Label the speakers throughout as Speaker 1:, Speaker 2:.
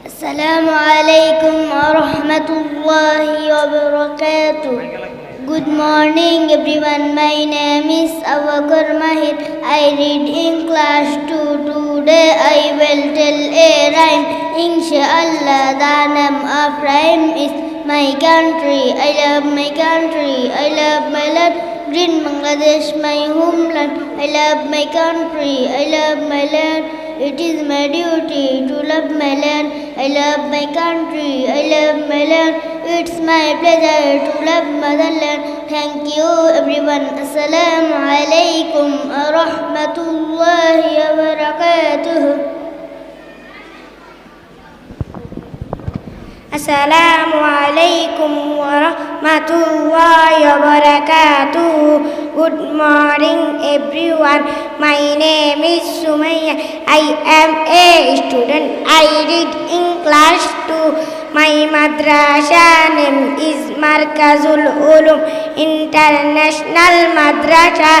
Speaker 1: Assalamu alaikum wa rahmatullahi wa barakatuh. Good morning everyone. My name is Awakar Mahir. I read in class 2. Today I will tell a rhyme. Inshallah, the name of rhyme is my country. I love my country. I love my land. Green Bangladesh, my homeland. I love my country. I love my land. It is my duty to love my land. I love my country. I love my land. It's my pleasure to love motherland. Thank you everyone. Assalamu alaikum wa rahmatullahi wa barakatuh.
Speaker 2: Assalamu alaikum wa rahmatullahi wa barakatuh. Good morning everyone. My name is Sumaya. I am a student. I read in class 2. My madrasa name is Markazul Ulum International Madrasa.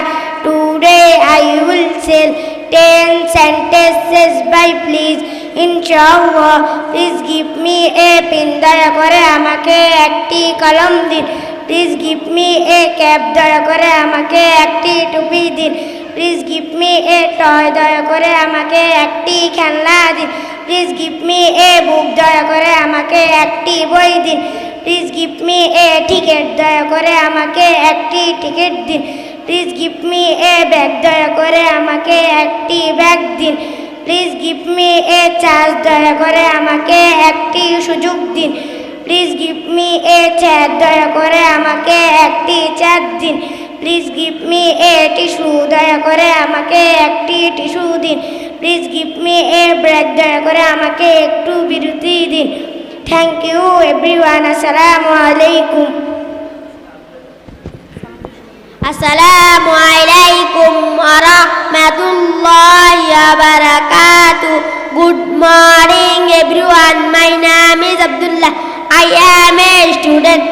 Speaker 2: Today I will say 10 sentences by please. Inshallah, please give me a pen. দয়া করে আমাকে একটি কলম দিন। Please give me a cap. দয়া করে আমাকে একটি টুপি দিন। Please give me a toy. দয়া করে আমাকে একটি খেলনা দিন। Please give me a book. দয়া করে আমাকে একটি বই দিন। Please give me a ticket. দয়া করে আমাকে একটি টিকিট দিন। Please give me a bag. দয়া করে আমাকে একটি ব্যাগ দিন। Please give me a chance. দয়া করে আমাকে একটি সুযোগ দিন। Please give me a chair. দয়া করে আমাকে একটি চেয়ার দিন। Please give me a tissue. দয়া করে আমাকে একটি টিস্যু দিন। Please give me a break. দয়া করে আমাকে একটু বিরতি দিন। Thank you everyone. Assalamu alaikum.
Speaker 1: Assalamu alaikum wa rahmatullahi wa barakatuh. Good morning everyone. My name is Abdullah. I am a student.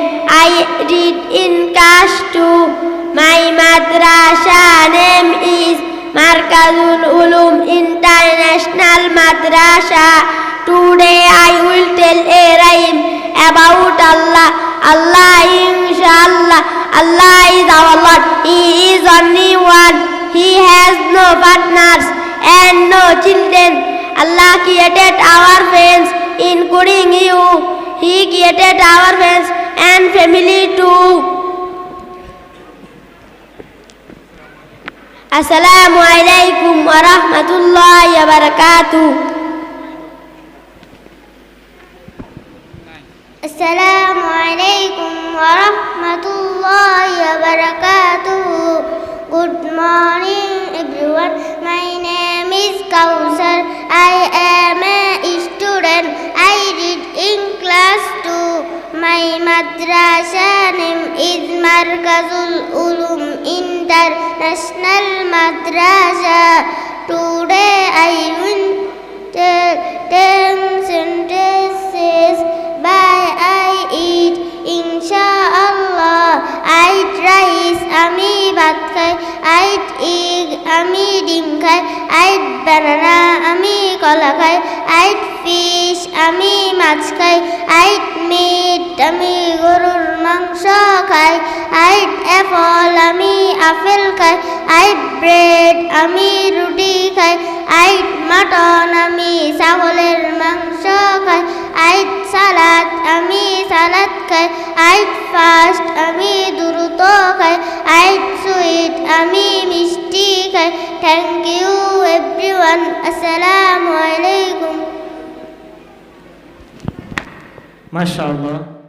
Speaker 1: I read in class 2. My madrasa name is Markazul Ulum International Madrasa. Today I will tell a rhyme about Allah. Allah, inshallah. Allah is our Lord. He is only one. He has no partners and no children. Allah created our friends, including you. He created our friends and family too. Assalamu alaikum wa rahmatullahi wa barakatuh. Assalamu alaikum wa rahmatullahi wa barakatuh. Good morning everyone. My name is Kausar. I am a student. I read in class 2. My madrasa name is Markazul Ulum International Madrasa. Today I will tell 10 sentences by I eat. Inshallah, I eat rice, ami bhat khai. I eat egg, ami ডিম খাই। I eat banana, আমি কলা খাই। I eat fish, আমি মাছ খাই। I eat meat, আমি গরুর মাংস খাই। I eat apple, আমি আপেল খাই। I eat bread, আমি রুটি খাই। I eat mutton, আমি ছাগলের মাংস খাই। I eat salad, আমি সালাদ খাই। I eat fast, আমি দ্রুত খাই। I eat sweet, আমি মিষ্টি খাই। Thank you everyone. Assalamu alaikum.
Speaker 3: MashaAllah.